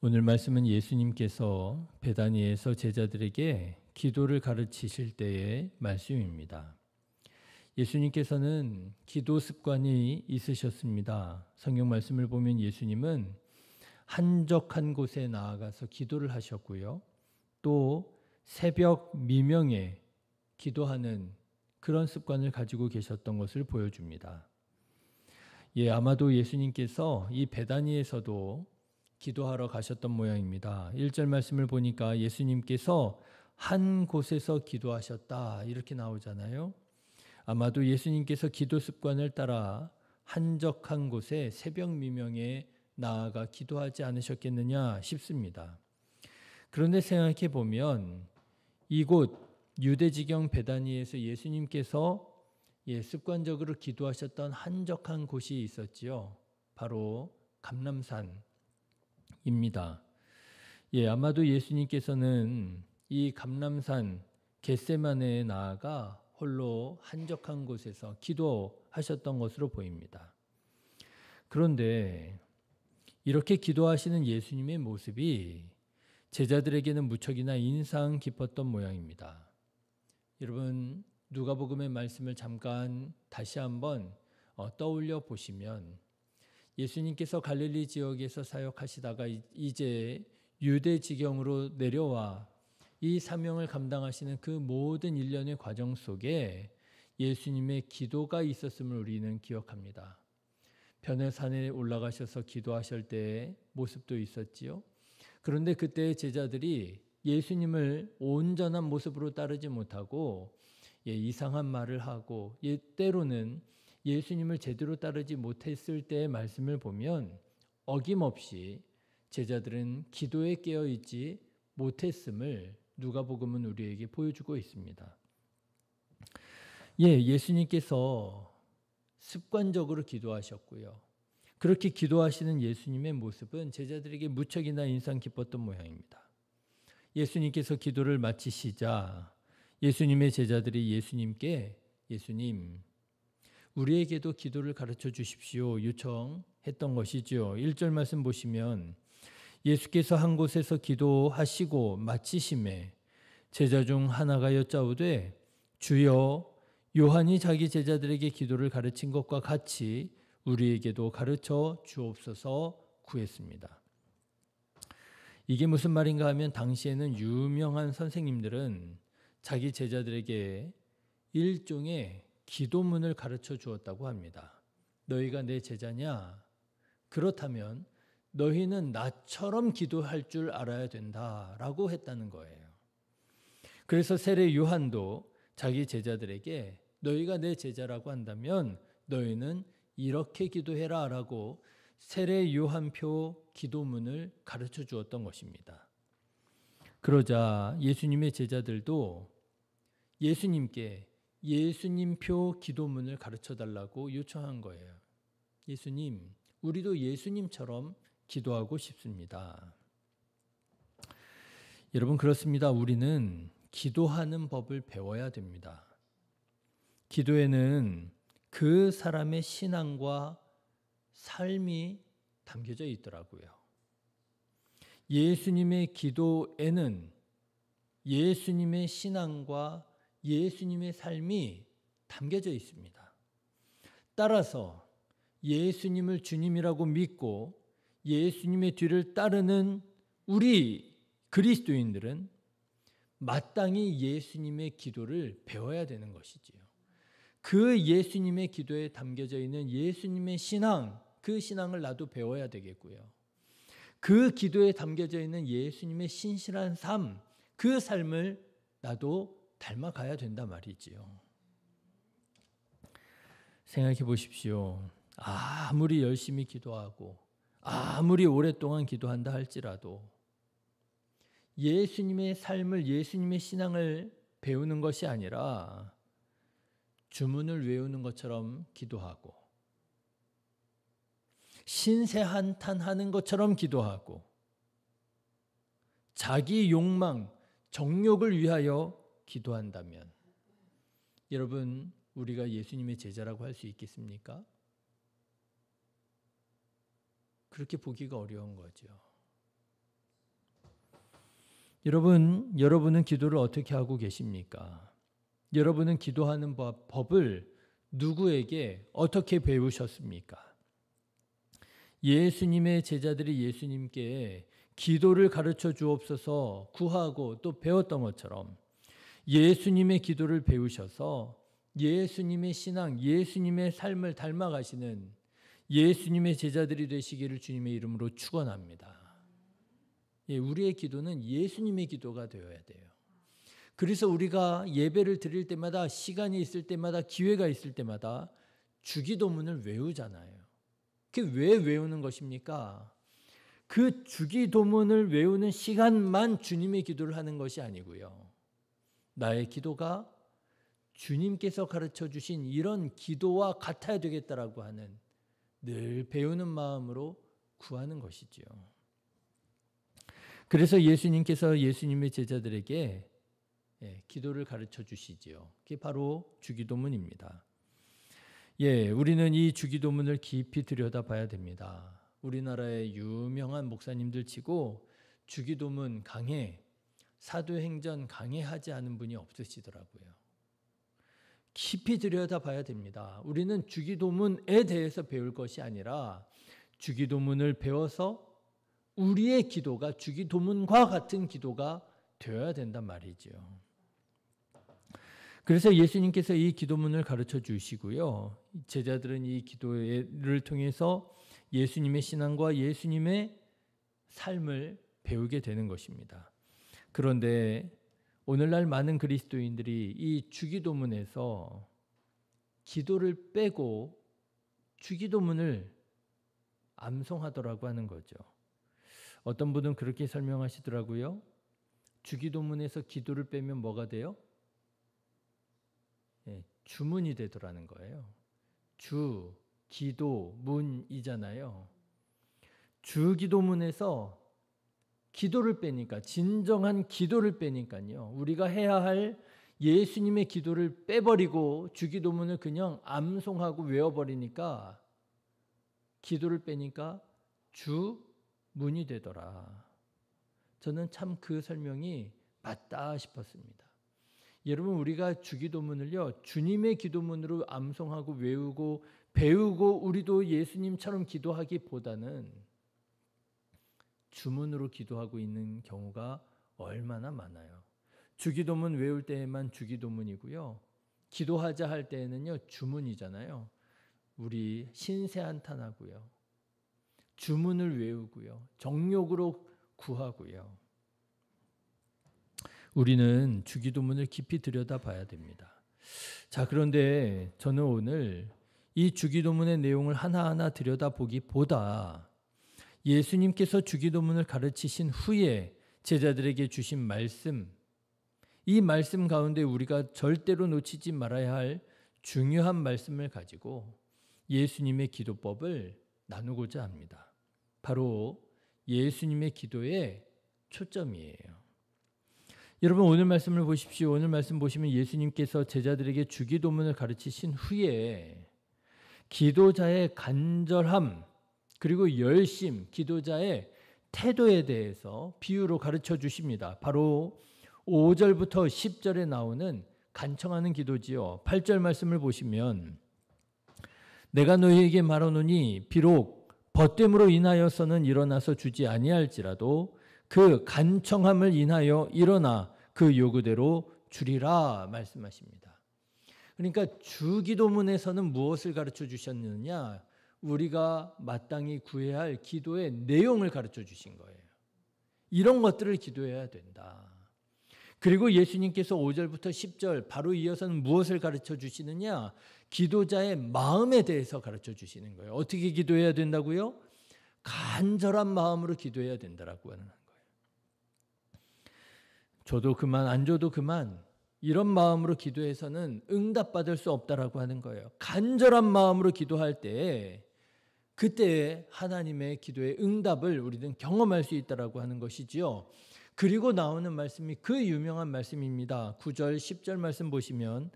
오늘 말씀은 예수님께서 베다니에서 제자들에게 기도를 가르치실 때의 말씀입니다. 예수님께서는 기도 습관이 있으셨습니다. 성경 말씀을 보면 예수님은 한적한 곳에 나아가서 기도를 하셨고요. 또 새벽 미명에 기도하는 그런 습관을 가지고 계셨던 것을 보여줍니다. 아마도 예수님께서 이 베다니에서도 기도하러 가셨던 모양입니다. 1절 말씀을 보니까 예수님께서 한 곳에서 기도하셨다 이렇게 나오잖아요. 아마도 예수님께서 기도 습관을 따라 한적한 곳에 새벽 미명에 나아가 기도하지 않으셨겠느냐 싶습니다. 그런데 생각해 보면 이곳 유대지경 베다니에서 예수님께서 습관적으로 기도하셨던 한적한 곳이 있었지요. 바로 감람산입니다. 아마도 예수님께서는 이 감람산 겟세마네에 나아가 홀로 한적한 곳에서 기도하셨던 것으로 보입니다. 그런데 이렇게 기도하시는 예수님의 모습이 제자들에게는 무척이나 인상 깊었던 모양입니다. 여러분 누가복음의 말씀을 잠깐 다시 한번 떠올려 보시면 예수님께서 갈릴리 지역에서 사역하시다가 이제 유대 지경으로 내려와 이 사명을 감당하시는 그 모든 일련의 과정 속에 예수님의 기도가 있었음을 우리는 기억합니다. 변의 산에 올라가셔서 기도하실 때의 모습도 있었지요. 그런데 그때 제자들이 예수님을 온전한 모습으로 따르지 못하고 이상한 말을 하고 때로는 예수님을 제대로 따르지 못했을 때의 말씀을 보면 어김없이 제자들은 기도에 깨어있지 못했음을 누가복음은 우리에게 보여주고 있습니다. 예수님께서 습관적으로 기도하셨고요. 그렇게 기도하시는 예수님의 모습은 제자들에게 무척이나 인상 깊었던 모양입니다. 예수님께서 기도를 마치시자 예수님의 제자들이 예수님께 예수님, 우리에게도 기도를 가르쳐 주십시오 요청했던 것이죠. 1절 말씀 보시면 예수께서 한 곳에서 기도하시고 마치심에 제자 중 하나가 여짜오되 주여 요한이 자기 제자들에게 기도를 가르친 것과 같이 우리에게도 가르쳐 주옵소서 구했습니다. 이게 무슨 말인가 하면 당시에는 유명한 선생님들은 자기 제자들에게 일종의 기도문을 가르쳐 주었다고 합니다. 너희가 내 제자냐? 그렇다면 너희는 나처럼 기도할 줄 알아야 된다라고 했다는 거예요. 그래서 세례 요한도 자기 제자들에게 너희가 내 제자라고 한다면 너희는 이렇게 기도해라 라고 세례 요한표 기도문을 가르쳐 주었던 것입니다. 그러자 예수님의 제자들도 예수님께 예수님표 기도문을 가르쳐 달라고 요청한 거예요. 예수님, 우리도 예수님처럼 기도하고 싶습니다. 여러분 그렇습니다. 우리는 기도하는 법을 배워야 됩니다. 기도에는 그 사람의 신앙과 삶이 담겨져 있더라고요. 예수님의 기도에는 예수님의 신앙과 예수님의 삶이 담겨져 있습니다. 따라서 예수님을 주님이라고 믿고 예수님의 뒤를 따르는 우리 그리스도인들은 마땅히 예수님의 기도를 배워야 되는 것이지요. 그 예수님의 기도에 담겨져 있는 예수님의 신앙, 그 신앙을 나도 배워야 되겠고요. 그 기도에 담겨져 있는 예수님의 신실한 삶, 그 삶을 나도 닮아가야 된다 말이지요. 생각해 보십시오. 아무리 열심히 기도하고 아무리 오랫동안 기도한다 할지라도 예수님의 삶을, 예수님의 신앙을 배우는 것이 아니라 주문을 외우는 것처럼 기도하고 신세한탄하는 것처럼 기도하고 자기 욕망, 정욕을 위하여 기도한다면 여러분 우리가 예수님의 제자라고 할 수 있겠습니까? 그렇게 보기가 어려운 거죠. 여러분은 기도를 어떻게 하고 계십니까? 여러분은 기도하는 법을 누구에게 어떻게 배우셨습니까? 예수님의 제자들이 예수님께 기도를 가르쳐 주옵소서 구하고 또 배웠던 것처럼 예수님의 기도를 배우셔서 예수님의 신앙, 예수님의 삶을 닮아가시는 예수님의 제자들이 되시기를 주님의 이름으로 축원합니다. 우리의 기도는 예수님의 기도가 되어야 돼요. 그래서 우리가 예배를 드릴 때마다 시간이 있을 때마다 기회가 있을 때마다 주기도문을 외우잖아요. 그게 왜 외우는 것입니까? 그 주기도문을 외우는 시간만 주님의 기도를 하는 것이 아니고요. 나의 기도가 주님께서 가르쳐 주신 이런 기도와 같아야 되겠다라고 하는 늘 배우는 마음으로 구하는 것이지요. 그래서 예수님께서 예수님의 제자들에게 기도를 가르쳐 주시지요. 그게 바로 주기도문입니다. 우리는 이 주기도문을 깊이 들여다봐야 됩니다. 우리나라의 유명한 목사님들 치고 주기도문 강해, 사도행전 강해하지 않은 분이 없으시더라고요. 깊이 들여다봐야 됩니다. 우리는 주기도문에 대해서 배울 것이 아니라 주기도문을 배워서 우리의 기도가 주기도문과 같은 기도가 되어야 된단 말이죠. 그래서 예수님께서 이 기도문을 가르쳐 주시고요. 제자들은 이 기도를 통해서 예수님의 신앙과 예수님의 삶을 배우게 되는 것입니다. 그런데 오늘날 많은 그리스도인들이 이 주기도문에서 기도를 빼고 주기도문을 암송하더라고 하는 거죠. 어떤 분은 그렇게 설명하시더라고요. 주기도문에서 기도를 빼면 뭐가 돼요? 주문이 되더라는 거예요. 주, 기도, 문이잖아요. 주기도문에서 기도를 빼니까, 진정한 기도를 빼니까요. 우리가 해야 할 예수님의 기도를 빼버리고 주기도문을 그냥 암송하고 외워버리니까 기도를 빼니까 주문이 되더라. 저는 참 그 설명이 맞다 싶었습니다. 여러분, 우리가 주기도문을요, 주님의 기도문으로 암송하고 외우고 배우고 우리도 예수님처럼 기도하기보다는 주문으로 기도하고 있는 경우가 얼마나 많아요. 주기도문 외울 때에만 주기도문이고요. 기도하자 할 때에는요, 주문이잖아요. 우리 신세한탄하고요. 주문을 외우고요. 정욕으로 구하고요. 우리는 주기도문을 깊이 들여다봐야 됩니다. 자, 그런데 저는 오늘 이 주기도문의 내용을 하나하나 들여다보기보다 예수님께서 주기도문을 가르치신 후에 제자들에게 주신 말씀, 이 말씀 가운데 우리가 절대로 놓치지 말아야 할 중요한 말씀을 가지고 예수님의 기도법을 나누고자 합니다. 바로 예수님의 기도의 초점이에요. 여러분, 오늘 말씀을 보십시오. 오늘 말씀 보시면 예수님께서 제자들에게 주기도문을 가르치신 후에 기도자의 간절함 그리고 열심, 기도자의 태도에 대해서 비유로 가르쳐 주십니다. 바로 5절부터 10절에 나오는 간청하는 기도지요. 8절 말씀을 보시면 내가 너희에게 말하노니 비록 벗됨으로 인하여서는 일어나서 주지 아니할지라도 그 간청함을 인하여 일어나 그 요구대로 주리라 말씀하십니다. 그러니까 주기도문에서는 무엇을 가르쳐 주셨느냐? 우리가 마땅히 구해야 할 기도의 내용을 가르쳐 주신 거예요. 이런 것들을 기도해야 된다. 그리고 예수님께서 5절부터 10절 바로 이어서는 무엇을 가르쳐 주시느냐? 기도자의 마음에 대해서 가르쳐 주시는 거예요. 어떻게 기도해야 된다고요? 간절한 마음으로 기도해야 된다라고 하는 거예요. 줘도 그만 안 줘도 그만 이런 마음으로 기도해서는 응답받을 수 없다라고 하는 거예요. 간절한 마음으로 기도할 때 그때 하나님의 기도의 응답을 우리는 경험할 수 있다라고 하는 것이지요. 그리고 나오는 말씀이 그 유명한 말씀입니다. 9절 10절 말씀 보시면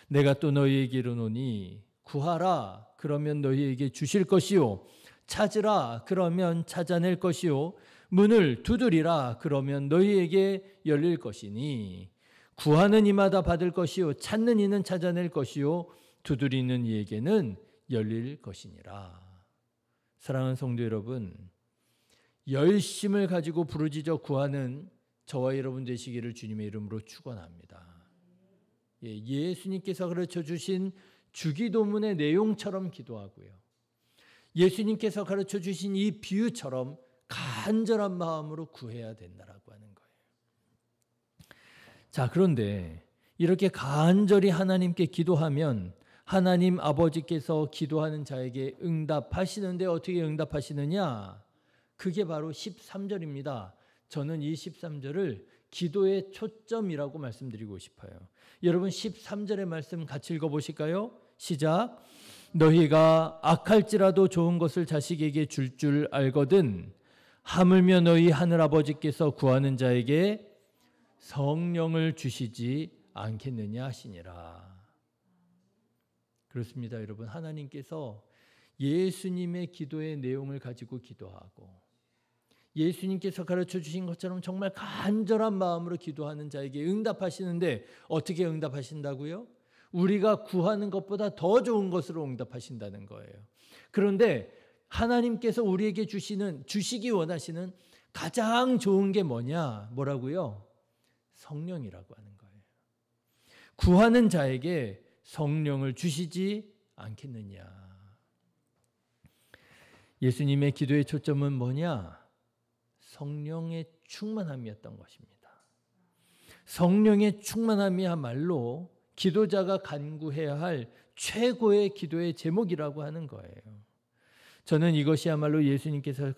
내가 또 너희에게 이르노니 구하라 그러면 너희에게 주실 것이요 찾으라 그러면 찾아낼 것이요 문을 두드리라. 그러면 너희에게 열릴 것이니 구하는 이마다 받을 것이요 찾는 이는 찾아낼 것이요 두드리는 이에게는 열릴 것이니라. 사랑하는 성도 여러분, 열심을 가지고 부르짖어 구하는 저와 여러분 되시기를 주님의 이름으로 축원합니다. 예수님께서 가르쳐 주신 주기도문의 내용처럼 기도하고요. 예수님께서 가르쳐 주신 이 비유처럼 간절한 마음으로 구해야 된다라고 하는 거예요. 자, 그런데 이렇게 간절히 하나님께 기도하면 하나님 아버지께서 기도하는 자에게 응답하시는데 어떻게 응답하시느냐? 그게 바로 13절입니다. 저는 이 13절을 기도의 초점이라고 말씀드리고 싶어요. 여러분 13절의 말씀 같이 읽어보실까요? 시작. 너희가 악할지라도 좋은 것을 자식에게 줄 알거든 하물며 너희 하늘아버지께서 구하는 자에게 성령을 주시지 않겠느냐 하시니라. 그렇습니다. 여러분, 하나님께서 예수님의 기도의 내용을 가지고 기도하고 예수님께서 가르쳐 주신 것처럼 정말 간절한 마음으로 기도하는 자에게 응답하시는데 어떻게 응답하신다고요? 우리가 구하는 것보다 더 좋은 것으로 응답하신다는 거예요. 그런데 하나님께서 우리에게 주시기 원하시는 가장 좋은 게 뭐냐? 뭐라고요? 성령이라고 하는 거예요. 구하는 자에게 성령을 주시지 않겠느냐. 예수님의 기도의 초점은 뭐냐? 성령의 충만함이었던 것입니다. 성령의 충만함이야말로 기도자가 간구해야 할 최고의 기도의 제목이라고 하는 거예요. 저는 이것이야말로 예수님께서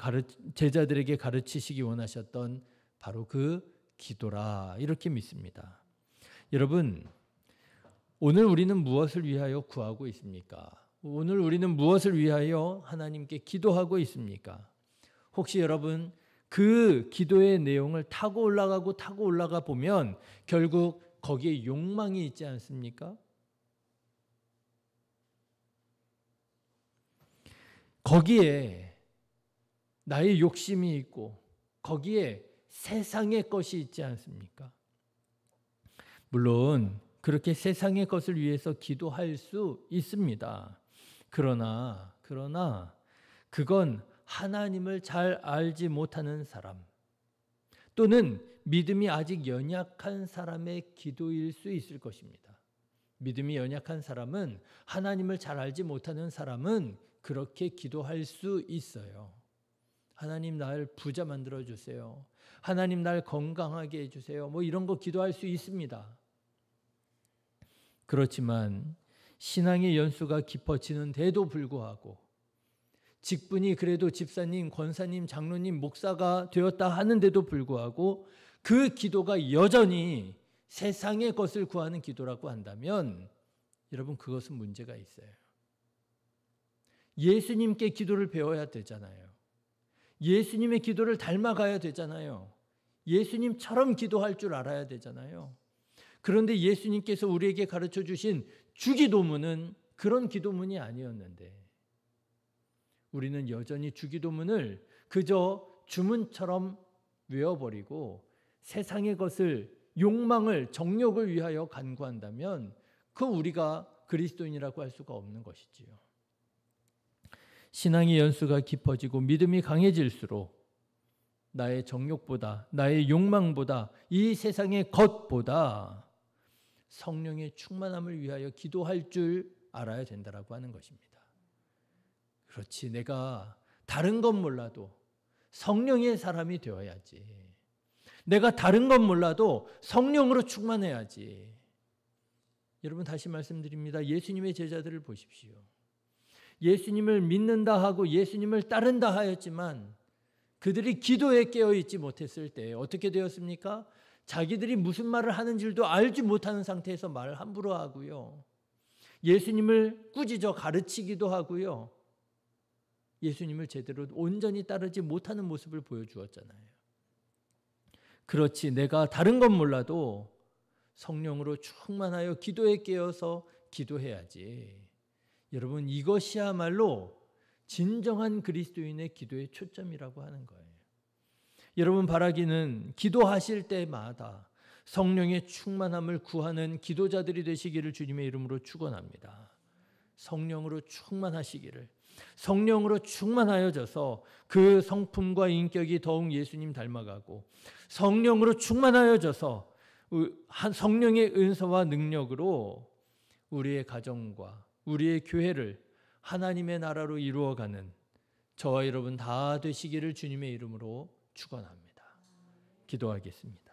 제자들에게 가르치시기 원하셨던 바로 그 기도라 이렇게 믿습니다. 여러분, 오늘 우리는 무엇을 위하여 구하고 있습니까? 오늘 우리는 무엇을 위하여 하나님께 기도하고 있습니까? 혹시 여러분 그 기도의 내용을 타고 올라가 보면 결국 거기에 욕망이 있지 않습니까? 거기에 나의 욕심이 있고 거기에 세상의 것이 있지 않습니까? 물론 그렇게 세상의 것을 위해서 기도할 수 있습니다. 그러나 그건 하나님을 잘 알지 못하는 사람 또는 믿음이 아직 연약한 사람의 기도일 수 있을 것입니다. 믿음이 연약한 사람은 하나님을 잘 알지 못하는 사람은 그렇게 기도할 수 있어요. 하나님 날 부자 만들어 주세요. 하나님 날 건강하게 해주세요. 뭐 이런 거 기도할 수 있습니다. 그렇지만 신앙의 연수가 깊어지는데도 불구하고 직분이 그래도 집사님, 권사님, 장로님, 목사가 되었다 하는데도 불구하고 그 기도가 여전히 세상의 것을 구하는 기도라고 한다면 여러분 그것은 문제가 있어요. 예수님께 기도를 배워야 되잖아요. 예수님의 기도를 닮아가야 되잖아요. 예수님처럼 기도할 줄 알아야 되잖아요. 그런데 예수님께서 우리에게 가르쳐 주신 주기도문은 그런 기도문이 아니었는데 우리는 여전히 주기도문을 그저 주문처럼 외워버리고 세상의 것을 욕망을 정욕을 위하여 간구한다면 그 우리가 그리스도인이라고 할 수가 없는 것이지요. 신앙의 연수가 깊어지고 믿음이 강해질수록 나의 정욕보다 나의 욕망보다 이 세상의 것보다 성령의 충만함을 위하여 기도할 줄 알아야 된다라고 하는 것입니다. 그렇지, 내가 다른 건 몰라도 성령의 사람이 되어야지. 내가 다른 건 몰라도 성령으로 충만해야지. 여러분 다시 말씀드립니다. 예수님의 제자들을 보십시오. 예수님을 믿는다 하고 예수님을 따른다 하였지만 그들이 기도에 깨어있지 못했을 때 어떻게 되었습니까? 자기들이 무슨 말을 하는 줄도 알지 못하는 상태에서 말을 함부로 하고요. 예수님을 꾸짖어 가르치기도 하고요. 예수님을 제대로 온전히 따르지 못하는 모습을 보여주었잖아요. 그렇지, 내가 다른 건 몰라도 성령으로 충만하여 기도에 깨어서 기도해야지. 여러분 이것이야말로 진정한 그리스도인의 기도의 초점이라고 하는 거예요. 여러분 바라기는 기도하실 때마다 성령의 충만함을 구하는 기도자들이 되시기를 주님의 이름으로 축원합니다. 성령으로 충만하시기를, 성령으로 충만하여져서 그 성품과 인격이 더욱 예수님 닮아가고, 성령으로 충만하여져서 성령의 은사와 능력으로 우리의 가정과 우리의 교회를 하나님의 나라로 이루어가는 저와 여러분 다 되시기를 주님의 이름으로 축원합니다. 기도하겠습니다.